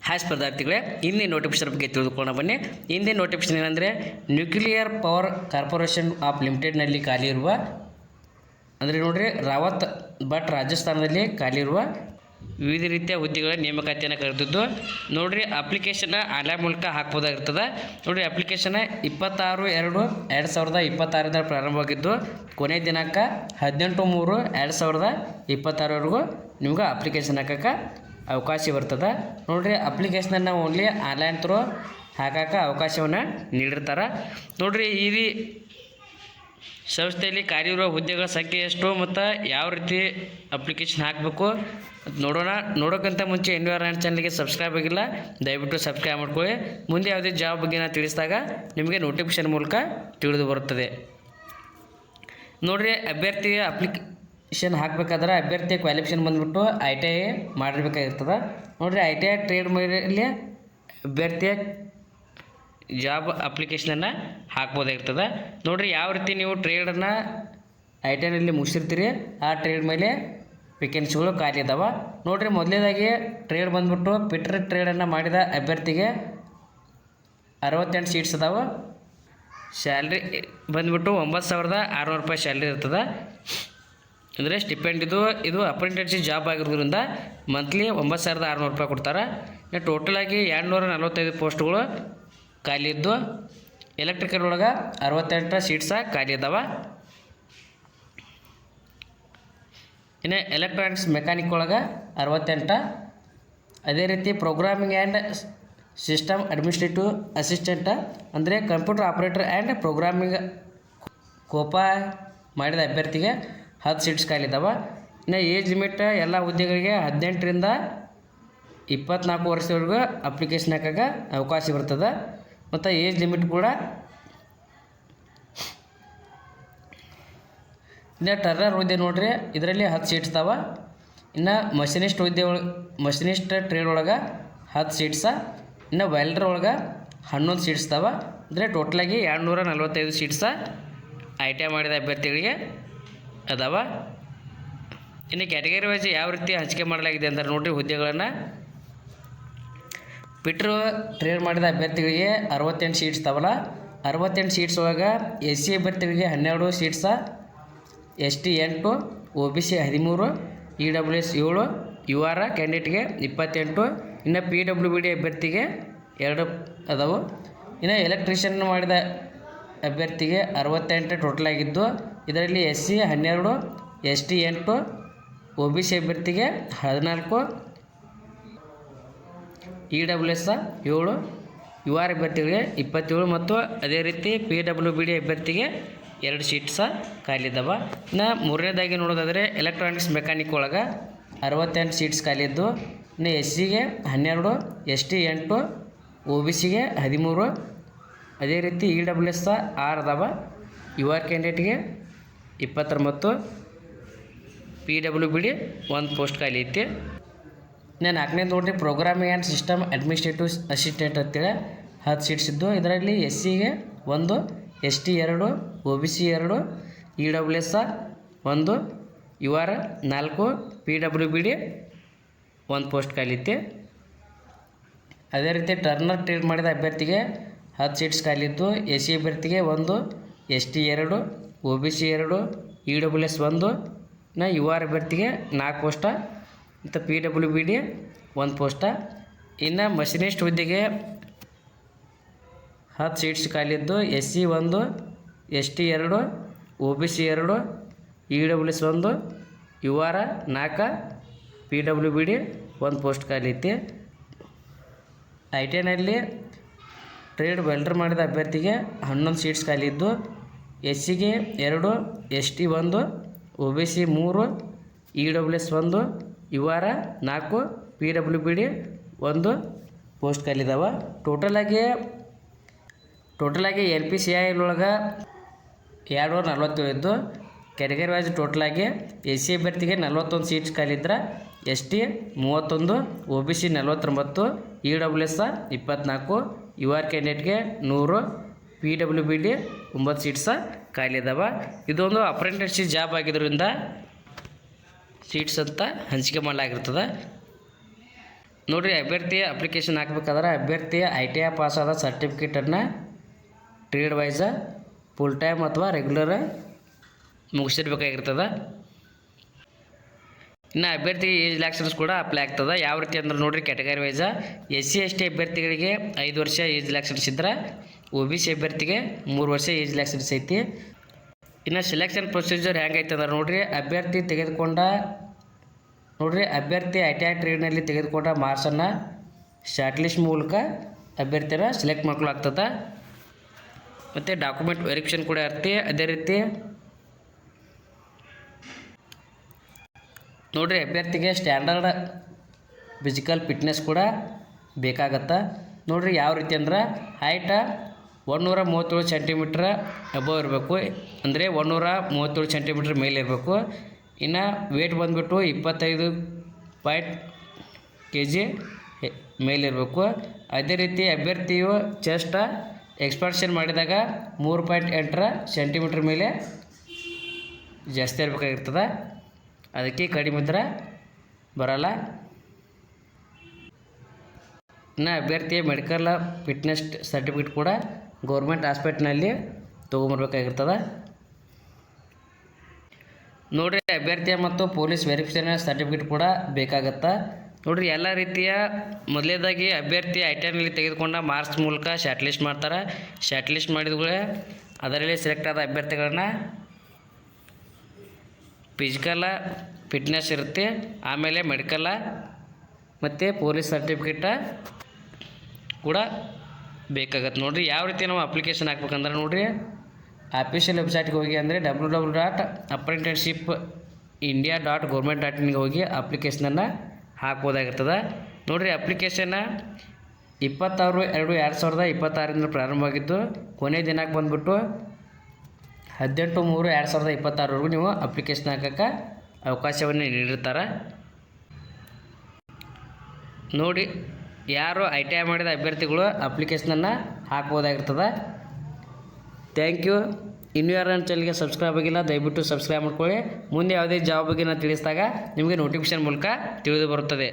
Hi ಸ್ಪರ್ಧಾರ್ಥಿಗಳೇ, ಇಂದಿನ notification ಬಗ್ಗೆ ತಿಳಿದುಕೊಳ್ಳೋಣ ಬನ್ನಿ. ಇಂದಿನ ನೋಟಿಫಿಕೇಶನ್ ಏನಂದರೆ ನ್ಯೂಕ್ಲಿಯರ್ ಪವರ್ ಕಾರ್ಪೊರೇಷನ್ ಆಫ್ ಲಿಮಿಟೆಡ್ನಲ್ಲಿ ಖಾಲಿ ಇರುವ ಅಂದರೆ ನೋಡಿರಿ ರಾವತ್ ಭಟ್ ರಾಜಸ್ಥಾನದಲ್ಲಿ ಖಾಲಿ ಇರುವ ವಿವಿಧ ರೀತಿಯ ಹುದ್ದೆಗಳ ನೇಮಕಾತಿಯನ್ನು ಕರೆದಿದ್ದು ನೋಡಿರಿ. ಅಪ್ಲಿಕೇಶನ್ ಆನ್ಲೈನ್ ಮೂಲಕ ಹಾಕ್ಬೋದಾಗಿರ್ತದೆ. ನೋಡಿರಿ, ಅಪ್ಲಿಕೇಶನ್ 26/2/2026 ಪ್ರಾರಂಭವಾಗಿದ್ದು ಕೊನೆಯ ದಿನಾಂಕ 18/3/2026ವರೆಗೂ ನಿಮ್ಗೆ ಅಪ್ಲಿಕೇಶನ್ ಹಾಕಕ್ಕೆ ಅವಕಾಶ ಬರ್ತದೆ. ನೋಡಿರಿ, ಅಪ್ಲಿಕೇಶನನ್ನು ಓನ್ಲಿ ಆನ್ಲೈನ್ ಥ್ರೂ ಹಾಕಕ್ಕೆ ಅವಕಾಶವನ್ನು ನೀಡಿರ್ತಾರೆ. ನೋಡಿರಿ, ಈ ಸಂಸ್ಥೆಯಲ್ಲಿ ಖಾಲಿ ಇರುವ ಹುದ್ದೆಗಳ ಸಂಖ್ಯೆ ಎಷ್ಟು ಮತ್ತು ಯಾವ ರೀತಿ ಅಪ್ಲಿಕೇಶನ್ ಹಾಕಬೇಕು ನೋಡೋಕ್ಕಿಂತ ಮುಂಚೆ ಎನ್ವಿರಾನ್ಮೆಂಟ್ ಚಾನಲ್ಗೆ ಸಬ್ಸ್ಕ್ರೈಬ್ ಆಗಿಲ್ಲ, ದಯವಿಟ್ಟು ಸಬ್ಸ್ಕ್ರೈಬ್ ಮಾಡ್ಕೊಳ್ಳಿ. ಮುಂದೆ ಯಾವುದೇ ಜಾಬ್ ಬಗ್ಗೆ ನಾನು ತಿಳಿಸಿದಾಗ ನಿಮಗೆ ನೋಟಿಫಿಕೇಶನ್ ಮೂಲಕ ತಿಳಿದು ಬರುತ್ತದೆ. ನೋಡಿರಿ, ಅಭ್ಯರ್ಥಿಗೆ ಅಪ್ಲಿಕೇಶನ್ ಹಾಕಬೇಕಾದ್ರೆ ಅಭ್ಯರ್ಥಿ ಕ್ವಾಲಿಫಿಕೇಷನ್ ಬಂದುಬಿಟ್ಟು ITI ಮಾಡಿರ್ಬೇಕಾಗಿರ್ತದೆ. ನೋಡಿರಿ, ITI ಟ್ರೇಡ್ ಮೇಲೆ ಅಭ್ಯರ್ಥಿಯ ಜಾಬ್ ಅಪ್ಲಿಕೇಶನನ್ನು ಹಾಕ್ಬೋದಾಗಿರ್ತದೆ. ನೋಡಿರಿ, ಯಾವ ರೀತಿ ನೀವು ಟ್ರೇಡನ್ನು ITIನಲ್ಲಿ ಮುಗಿಸಿರ್ತೀರಿ ಆ ಟ್ರೇಡ್ ಮೇಲೆ ವೇಕೆನ್ಸಿಗಳು ಖಾಲಿ ಇದ್ದಾವೆ. ನೋಡಿರಿ, ಮೊದಲನೇದಾಗಿ ಟ್ರೇಡ್ ಬಂದುಬಿಟ್ಟು ಪಿಟ್ರ್ ಟ್ರೇಡನ್ನು ಮಾಡಿದ ಅಭ್ಯರ್ಥಿಗೆ 68 ಸೀಟ್ಸ್ ಅದಾವೆ. ಸ್ಯಾಲ್ರಿ ಬಂದುಬಿಟ್ಟು 9,600 ರೂಪಾಯಿ ಸ್ಯಾಲ್ರಿ ಇರ್ತದೆ. ಅಂದರೆ ಸ್ಟಿಪೆಂಡ್ ಇದು ಅಪ್ರೆಂಟಿಸ್ಶಿಪ್ ಜಾಬ್ ಆಗಿರೋದ್ರಿಂದ ಮಂತ್ಲಿ 9,600 ರೂಪಾಯಿ ಕೊಡ್ತಾರೆ. ಟೋಟಲಾಗಿ 245 ಪೋಸ್ಟ್ಗಳು ಖಾಲಿ ಇದ್ದು ಎಲೆಕ್ಟ್ರಿಕಲ್ ಒಳಗೆ 68 ಸೀಟ್ಸ ಖಾಲಿ ಇದ್ದಾವೆ. ಇನ್ನು ಎಲೆಕ್ಟ್ರಾನಿಕ್ಸ್ ಮೆಕ್ಯಾನಿಕ್ ಒಳಗೆ 68. ಅದೇ ರೀತಿ programming and system administrative assistant ಅಂದರೆ computer operator and programming Copa ಮಾಡಿದ ಅಭ್ಯರ್ಥಿಗೆ 10 ಸೀಟ್ಸ್ ಖಾಲಿ ಇದ್ದಾವೆ. ಇನ್ನು ಏಜ್ ಲಿಮಿಟ್ ಎಲ್ಲ ಹುದ್ದೆಗಳಿಗೆ 18ರಿಂದ 24 ವರ್ಷದವರೆಗೂ ಅಪ್ಲಿಕೇಶನ್ ಹಾಕೋಕ್ಕೆ ಅವಕಾಶ ಬರ್ತದೆ. ಮತ್ತು ಏಜ್ ಲಿಮಿಟ್ ಕೂಡ ಇನ್ನು ಟರ್ನರ್ ಹುದ್ದೆ ನೋಡಿರಿ, ಇದರಲ್ಲಿ 10 ಸೀಟ್ಸ್ ಇದಾವೆ. ಇನ್ನು ಮಷಿನಿಸ್ಟ್ ಹುದ್ದೆ ಮಷಿನಿಸ್ಟ್ ಟ್ರೇಡ್ ಒಳಗೆ 10 ಸೀಟ್ಸ. ಇನ್ನು ವೆಲ್ಡರ್ ಒಳಗೆ 11 ಸೀಟ್ಸ್ ಇದಾವೆ. ಅಂದರೆ ಟೋಟಲಾಗಿ 245 ಸೀಟ್ಸ ITI ಮಾಡಿದ ಅಭ್ಯರ್ಥಿಗಳಿಗೆ ಅದಾವೆ. ಇನ್ನು ಕ್ಯಾಟಗರಿ ವೈಸ್ ಯಾವ ರೀತಿ ಹಂಚಿಕೆ ಮಾಡಲಾಗಿದೆ ಅಂದರೆ ನೋಡಿರಿ, ಹುದ್ದೆಗಳನ್ನು ಪಿಟ್ರ್ ಟ್ರೇಡ್ ಮಾಡಿದ ಅಭ್ಯರ್ಥಿಗಳಿಗೆ 68 ಸೀಟ್ಸ್ ಇದಾವಲ್ಲ, 68 ಸೀಟ್ಸ್ ಒಳಗೆ SC ಅಭ್ಯರ್ಥಿಗಳಿಗೆ 12 ಸೀಟ್ಸ, ST 8, OBC 13, EWS 7, UR ಕ್ಯಾಂಡಿಡೇಟ್ಗೆ 28, ಇನ್ನು PWBD ಅಭ್ಯರ್ಥಿಗೆ 2 ಅದಾವು. ಇನ್ನು ಎಲೆಕ್ಟ್ರಿಷಿಯನ್ ಮಾಡಿದ ಅಭ್ಯರ್ಥಿಗೆ 68 ಟೋಟಲ್ ಆಗಿದ್ದು ಇದರಲ್ಲಿ SC 12, ST 8, OBC ಅಭ್ಯರ್ಥಿಗೆ 14, EWS 7, UR ಅಭ್ಯರ್ಥಿಗಳಿಗೆ 27 ಮತ್ತು ಅದೇ ರೀತಿ PWBD ಅಭ್ಯರ್ಥಿಗೆ 2 ಸೀಟ್ಸ ಖಾಲಿ ಇದ್ದಾವೆ. ಇನ್ನು ಮೂರನೇದಾಗಿ ನೋಡೋದಾದರೆ ಎಲೆಕ್ಟ್ರಾನಿಕ್ಸ್ ಮೆಕ್ಯಾನಿಕ್ ಒಳಗೆ 68 ಸೀಟ್ಸ್ ಖಾಲಿ ಇದ್ದು ಇನ್ನು SCಗೆ 12, ST 8, OBCಗೆ 13, ಅದೇ ರೀತಿ EWS 6 ಅದಾವೆ. UR ಕ್ಯಾಂಡಿಡೇಟ್ಗೆ 29, PWBD 1 ಪೋಸ್ಟ್ ಖಾಲಿ ಐತಿ. ಇನ್ನು ನಾಲ್ಕನೇದು ನೋಡಿರಿ, programming and system administrative assistant ಅಂತೇಳಿ 10 ಸೀಟ್ಸ್ ಇದ್ದು ಇದರಲ್ಲಿ SCಗೆ 1, ST 2, OBC 2, EWS 1, UR 4, PWBD 1 post ಖಾಲಿ ಐತಿ. ಅದೇ ರೀತಿ ಟರ್ನರ್ ಟ್ರೇಡ್ ಮಾಡಿದ ಅಭ್ಯರ್ಥಿಗೆ 10 ಸೀಟ್ಸ್ ಖಾಲಿದ್ದು SC ಅಭ್ಯರ್ಥಿಗೆ 1, ST 2, OBC 2, EWS 1, ಇನ್ನು UR ಅಭ್ಯರ್ಥಿಗೆ 4 ಪೋಸ್ಟ ಮತ್ತು PWBD 1 ಪೋಸ್ಟ. ಇನ್ನು ಮಷಿನಿಸ್ಟ್ ಹುದ್ದೆಗೆ 10 seats ಖಾಲಿದ್ದು SC 1, ST 2, OBC 2, EWS 1, UR 4, PWBD 1 post ಖಾಲಿ ಐತಿ. ITIನಲ್ಲಿ ಟ್ರೇಡ್ ವೆಲ್ಡರ್ ಮಾಡಿದ ಅಭ್ಯರ್ಥಿಗೆ 11 ಸೀಟ್ಸ್ ಖಾಲಿ ಇದ್ದು SCಗೆ 2, ST 1, OBC 3, EWS 1, UR 4, PWBD 1 post ಖಾಲಿ ಇದಾವೆ. ಟೋಟಲಾಗಿ LPCI ಒಳಗೆ 247 ಇದ್ದು ಕ್ಯಾಟಗರಿ ವೈಸ್ ಟೋಟಲಾಗಿ SC ಅಭ್ಯರ್ಥಿಗೆ 41 ಸೀಟ್ಸ್ ಖಾಲಿ ಇದ್ರೆ ST 31, OBC 49, EWS 24, UR ಕ್ಯಾಂಡಿಡೇಟ್ಗೆ 100, PWBD 9 ಸೀಟ್ಸ ಖಾಲಿ ಇದಾವೆ. ಇದೊಂದು ಅಪ್ರೆಂಟಿಸ್ಶಿಪ್ ಜಾಬ್ ಆಗಿದ್ದರಿಂದ ಸೀಟ್ಸ್ ಅಂತ ಹಂಚಿಕೆ ಮಾಡಲಾಗಿರ್ತದೆ. ನೋಡಿರಿ, ಅಭ್ಯರ್ಥಿ ಅಪ್ಲಿಕೇಶನ್ ಹಾಕ್ಬೇಕಾದ್ರೆ ಅಭ್ಯರ್ಥಿ ITI ಪಾಸಾದ ಸರ್ಟಿಫಿಕೇಟನ್ನು ಟ್ರೇಡ್ ವೈಸ ಫುಲ್ ಟೈಮ್ ಅಥವಾ ರೆಗ್ಯುಲರ್ ಮುಗಿಸಿರ್ಬೇಕಾಗಿರ್ತದೆ. ಇನ್ನು ಅಭ್ಯರ್ಥಿಗೆ ಏಜ್ ರಿಲ್ಯಾಕ್ಸೇಷನ್ಸ್ ಕೂಡ ಅಪ್ಲೈ ಆಗ್ತದೆ. ಯಾವ ರೀತಿ ಅಂದ್ರೆ ನೋಡಿರಿ, ಕ್ಯಾಟಗರಿ ವೈಸ SC/ST ಅಭ್ಯರ್ಥಿಗಳಿಗೆ 5 ವರ್ಷ ಏಜ್ ರಿಲ್ಯಾಕ್ಸೇಷನ್ಸ್ ಇದ್ದರೆ OBC ಅಭ್ಯರ್ಥಿಗೆ 3 ವರ್ಷ ಏಜ್ ರಿಲ್ಯಾಕ್ಸೇಷನ್ಸ್ ಐತಿ. ಇನ್ನು ಸೆಲೆಕ್ಷನ್ ಪ್ರೊಸೀಜರ್ ಹೆಂಗೈತೆ ಅಂದ್ರೆ ನೋಡಿರಿ, ಅಭ್ಯರ್ಥಿ ITI ಟ್ರೇಡ್ನಲ್ಲಿ ತೆಗೆದುಕೊಂಡ ಮಾರ್ಕ್ಸನ್ನು ಶಾರ್ಟ್ ಲಿಸ್ಟ್ ಮೂಲಕ ಅಭ್ಯರ್ಥಿನ ಸೆಲೆಕ್ಟ್ ಮಾಡ್ಕೊಳ್ಳಾಗ್ತದೆ. ಮತ್ತು ಡಾಕ್ಯುಮೆಂಟ್ ವೆರಿಫಿಕೇಷನ್ ಕೂಡ ಇರ್ತಿ. ಅದೇ ರೀತಿ ನೋಡಿರಿ, ಅಭ್ಯರ್ಥಿಗೆ ಸ್ಟ್ಯಾಂಡರ್ಡ್ ಫಿಸಿಕಲ್ ಫಿಟ್ನೆಸ್ ಕೂಡ ಬೇಕಾಗತ್ತೆ. ನೋಡಿರಿ, ಯಾವ ರೀತಿ ಅಂದ್ರೆ ಹೈಟ 137 ಸೆಂಟಿಮೀಟ್ರ್ ಅಬೋವ್ ಇರಬೇಕು, ಅಂದರೆ 137 ಸೆಂಟಿಮೀಟ್ರ್ ಮೇಲೆ ಇರಬೇಕು. ಇನ್ನು ವೇಟ್ ಬಂದುಬಿಟ್ಟು 25 kg ಮೇಲಿರಬೇಕು. ಅದೇ ರೀತಿ ಅಭ್ಯರ್ಥಿಯು ಚೆಸ್ಟ್ ಎಕ್ಸ್ಪಾನ್ಷನ್ ಮಾಡಿದಾಗ 3.8 ಸೆಂಟಿಮೀಟ್ರ್ ಮೇಲೆ ಜಾಸ್ತಿ ಇರಬೇಕಾಗಿರ್ತದೆ, ಅದಕ್ಕೆ ಕಡಿಮೆ ಇದ್ರೆ ಬರಲ್ಲ. ಇನ್ನು ಅಭ್ಯರ್ಥಿಯ ಮೆಡಿಕಲ್ ಫಿಟ್ನೆಸ್ ಸರ್ಟಿಫಿಕೇಟ್ ಕೂಡ ಗೌರ್ಮೆಂಟ್ ಹಾಸ್ಪಿಟ್ಲ್ನಲ್ಲಿ ತೊಗೊಂಬರ್ಬೇಕಾಗಿರ್ತದೆ. ನೋಡಿರಿ, ಅಭ್ಯರ್ಥಿಯ ಮತ್ತು ಪೊಲೀಸ್ ವೆರಿಫಿಕೇಷನ್ ಸರ್ಟಿಫಿಕೇಟ್ ಕೂಡ ಬೇಕಾಗತ್ತೆ. ನೋಡಿರಿ, ಎಲ್ಲ ರೀತಿಯ ಮೊದಲೇದಾಗಿ ಅಭ್ಯರ್ಥಿ ITIನಲ್ಲಿ ತೆಗೆದುಕೊಂಡ ಮಾರ್ಕ್ಸ್ ಮೂಲಕ ಶಾರ್ಟ್ ಲಿಸ್ಟ್ ಮಾಡ್ತಾರೆ. ಶಾರ್ಟ್ ಲಿಸ್ಟ್ ಮಾಡಿದ್ಗಳೇ ಅದರಲ್ಲಿ ಸೆಲೆಕ್ಟ್ ಆದ ಅಭ್ಯರ್ಥಿಗಳನ್ನ ಫಿಸಿಕಲ್ ಫಿಟ್ನೆಸ್ ಇರುತ್ತೆ, ಆಮೇಲೆ ಮೆಡಿಕಲ್ಲ ಮತ್ತು ಪೊಲೀಸ್ ಸರ್ಟಿಫಿಕೇಟ ಕೂಡ ಬೇಕಾಗತ್ತೆ. ನೋಡಿರಿ, ಯಾವ ರೀತಿ ನಾವು ಅಪ್ಲಿಕೇಶನ್ ಹಾಕ್ಬೇಕಂದ್ರೆ ನೋಡಿರಿ, ಆಫೀಷಿಯಲ್ ವೆಬ್ಸೈಟ್ಗೆ ಹೋಗಿ ಅಂದರೆ www.apprenticeshippindia.government.in ಹೋಗಿ ಅಪ್ಲಿಕೇಶನನ್ನು ಹಾಕ್ಬೋದಾಗಿರ್ತದೆ. ನೋಡಿರಿ, ಅಪ್ಲಿಕೇಶನ್ನ 26/2/2026 ಪ್ರಾರಂಭವಾಗಿದ್ದು ಕೊನೆಯ ದಿನಾಂಕ ಬಂದುಬಿಟ್ಟು 18/3/2026 ನೀವು ಅಪ್ಲಿಕೇಶನ್ ಹಾಕೋಕ್ಕೆ ಅವಕಾಶವನ್ನು ನೀಡಿರ್ತಾರೆ. ನೋಡಿ, ಯಾರು ITI ಮಾಡಿದ ಅಭ್ಯರ್ಥಿಗಳು ಅಪ್ಲಿಕೇಶನನ್ನು ಹಾಕ್ಬೋದಾಗಿರ್ತದೆ. Thank you. ಇನ್ನೂ ಯಾರು ನನ್ನ ಚಾನಲ್ಗೆ ಸಬ್ಸ್ಕ್ರೈಬ್ ಆಗಿಲ್ಲ, ದಯವಿಟ್ಟು ಸಬ್ಸ್ಕ್ರೈಬ್ ಮಾಡ್ಕೊಳ್ಳಿ. ಮುಂದೆ ಯಾವುದೇ ಜಾಬ್ ಬಗ್ಗೆ ನಾನು ತಿಳಿಸಿದಾಗ ನಿಮಗೆ ನೋಟಿಫಿಕೇಷನ್ ಮೂಲಕ ತಿಳಿದು ಬರುತ್ತದೆ.